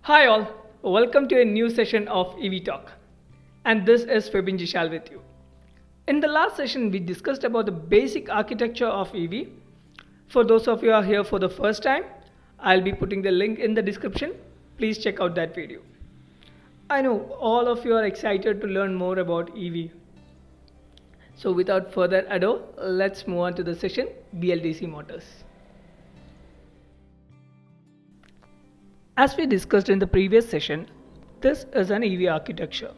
Hi all, welcome to a new session of EV Talk. And this is Febin Jishal with you. In the last session, we discussed about the basic architecture of EV. For those of you who are here for the first time, I'll be putting the link in the description. Please check out that video. I know all of you are excited to learn more about EV. So without further ado, let's move on to the session BLDC motors. As we discussed in the previous session, this is an EV architecture.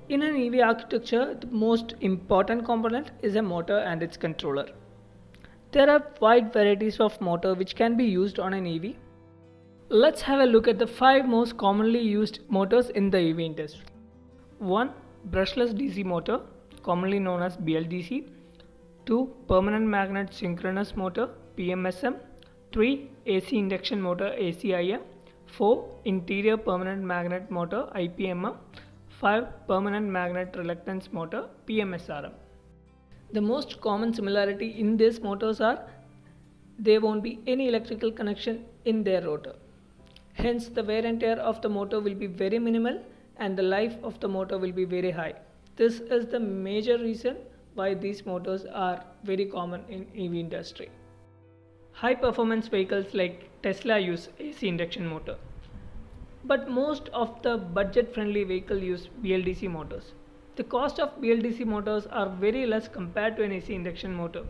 In an EV architecture, the most important component is a motor and its controller. There are wide varieties of motor which can be used on an EV. Let's have a look at the 5 most commonly used motors in the EV industry. 1. Brushless DC motor, commonly known as BLDC. 2. Permanent magnet synchronous motor, PMSM. 3. AC induction motor, ACIM. 4. Interior permanent magnet motor, IPMM. 5. Permanent magnet reluctance motor, PMSRM. The most common similarity in these motors are there won't be any electrical connection in their rotor. Hence, the wear and tear of the motor will be very minimal and the life of the motor will be very high. This is the major reason why these motors are very common in EV industry. High performance vehicles like Tesla use AC induction motor. But most of the budget friendly vehicles use BLDC motors. The cost of BLDC motors are very less compared to an AC induction motor.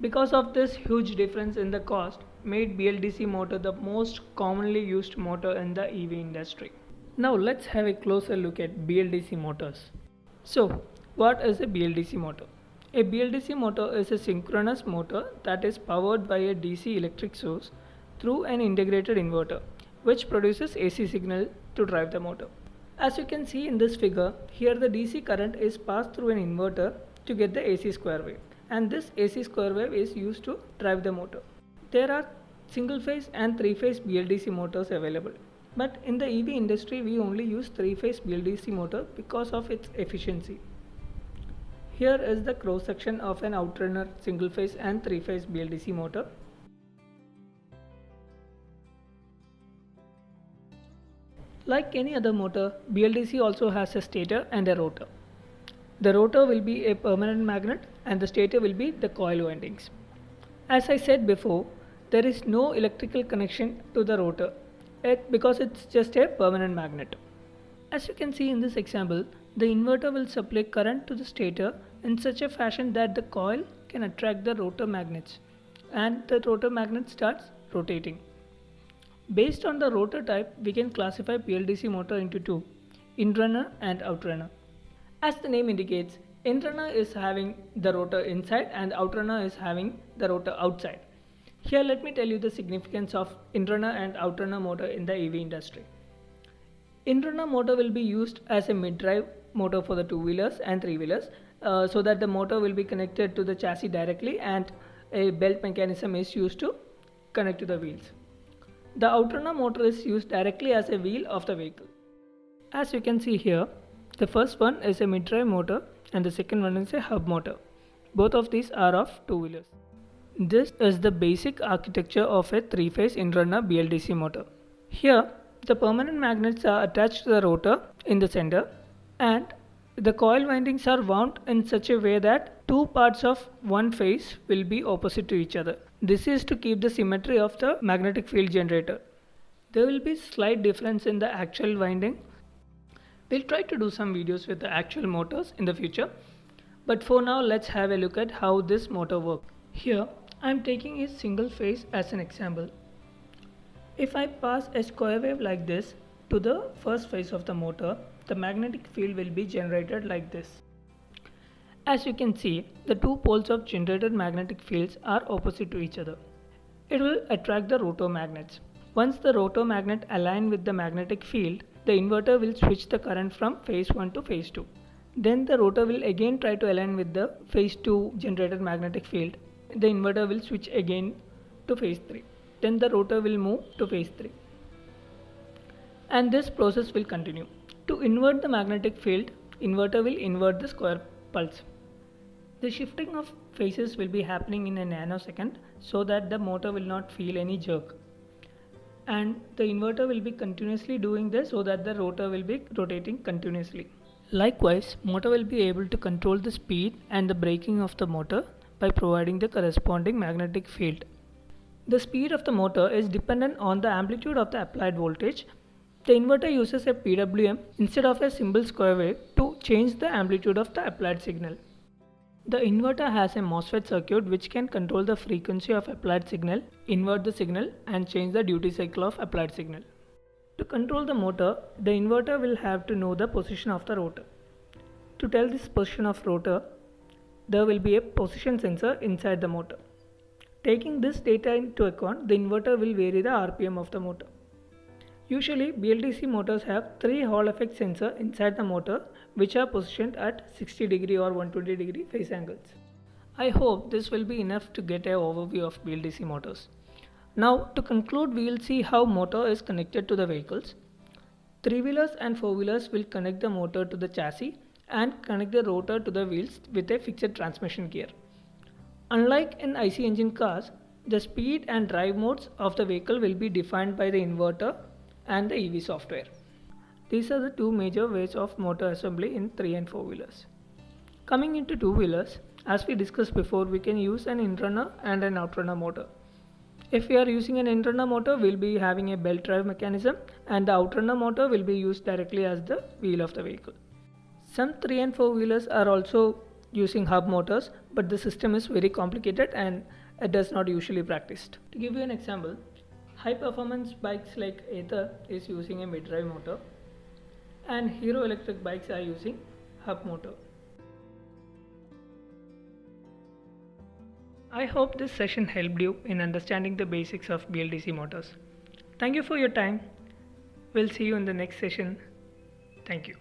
Because of this huge difference in the cost, made BLDC motor the most commonly used motor in the EV industry. Now let's have a closer look at BLDC motors. So, what is a BLDC motor? A BLDC motor is a synchronous motor that is powered by a DC electric source through an integrated inverter, which produces AC signal to drive the motor. As you can see in this figure, here the DC current is passed through an inverter to get the AC square wave, and this AC square wave is used to drive the motor. There are single phase and 3-phase BLDC motors available, but in the EV industry we only use 3-phase BLDC motor because of its efficiency. Here is the cross section of an outrunner single phase and 3-phase BLDC motor. Like any other motor, BLDC also has a stator and a rotor. The rotor will be a permanent magnet and the stator will be the coil windings. As I said before, there is no electrical connection to the rotor because it's just a permanent magnet. As you can see in this example, the inverter will supply current to the stator in such a fashion that the coil can attract the rotor magnets and the rotor magnet starts rotating. Based on the rotor type, we can classify BLDC motor into 2, inrunner and outrunner. As the name indicates, inrunner is having the rotor inside and outrunner is having the rotor outside. Here let me tell you the significance of inrunner and outrunner motor in the EV industry. Inrunner motor will be used as a mid-drive motor for the 2-wheelers and 3-wheelers so that the motor will be connected to the chassis directly and a belt mechanism is used to connect to the wheels. The outrunner motor is used directly as a wheel of the vehicle. As you can see here, the first one is a mid-drive motor and the second one is a hub motor. Both of these are of 2-wheelers. This is the basic architecture of a 3-phase inrunner BLDC motor. Here, the permanent magnets are attached to the rotor in the center and the coil windings are wound in such a way that 2 parts of one phase will be opposite to each other. This is to keep the symmetry of the magnetic field generator. There will be slight difference in the actual winding. We'll try to do some videos with the actual motors in the future. But for now, let's have a look at how this motor works. Here, I'm taking a single phase as an example. If I pass a square wave like this to the first phase of the motor, the magnetic field will be generated like this. As you can see, the 2 poles of generated magnetic fields are opposite to each other. It will attract the rotor magnets. Once the rotor magnet align with the magnetic field, the inverter will switch the current from phase 1 to phase 2. Then the rotor will again try to align with the phase 2 generated magnetic field. The inverter will switch again to phase 3. Then the rotor will move to phase 3. And this process will continue. To invert the magnetic field, inverter will invert the square pulse. The shifting of phases will be happening in a nanosecond so that the motor will not feel any jerk. and the inverter will be continuously doing this so that the rotor will be rotating continuously. Likewise, motor will be able to control the speed and the braking of the motor by providing the corresponding magnetic field. The speed of the motor is dependent on the amplitude of the applied voltage. The inverter uses a PWM instead of a simple square wave to change the amplitude of the applied signal. The inverter has a MOSFET circuit which can control the frequency of applied signal, invert the signal, and change the duty cycle of applied signal. To control the motor, the inverter will have to know the position of the rotor. To tell this position of rotor, there will be a position sensor inside the motor. Taking this data into account, the inverter will vary the RPM of the motor. Usually, BLDC motors have 3 Hall effect sensors inside the motor which are positioned at 60 degree or 120 degree phase angles. I hope this will be enough to get an overview of BLDC motors. Now to conclude, we will see how motor is connected to the vehicles. 3-wheelers and 4-wheelers will connect the motor to the chassis and connect the rotor to the wheels with a fixed transmission gear. Unlike in IC engine cars, the speed and drive modes of the vehicle will be defined by the inverter and the EV software. These are the 2 major ways of motor assembly in 3 and 4-wheelers. Coming into 2-wheelers, as we discussed before, we can use an in-runner and an out-runner motor. If we are using an in-runner motor, we will be having a belt drive mechanism, and the out-runner motor will be used directly as the wheel of the vehicle. Some 3 and 4-wheelers are also using hub motors, but the system is very complicated and it does not usually practiced. To give you an example, high performance bikes like Ather is using a mid-drive motor, and Hero Electric bikes are using hub motor. I hope this session helped you in understanding the basics of BLDC motors. Thank you for your time. We'll see you in the next session. Thank you.